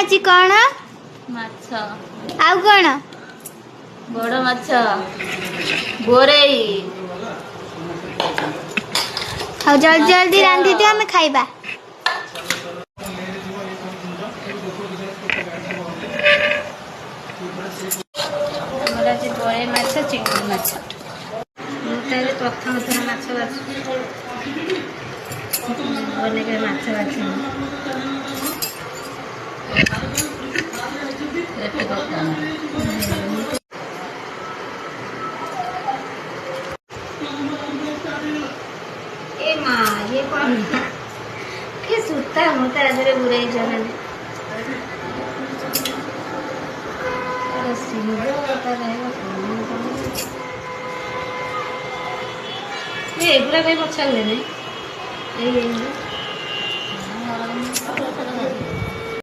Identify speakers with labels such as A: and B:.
A: आज कौन
B: माछ
A: आउ कौन
B: बड़ माछ बोरेई
A: हाँ जल्दी जल्दी रांधि दियो हमें खाइबा
B: हमारा आज बोरे माछ चिंगुड़ी माछ मुझे प्रथम थर माछ बने के माछ बाछी ए माँ ये कौन के सूता मुझे आधे बुराई जाने ये एगुड़ा कहीं पचारे नहीं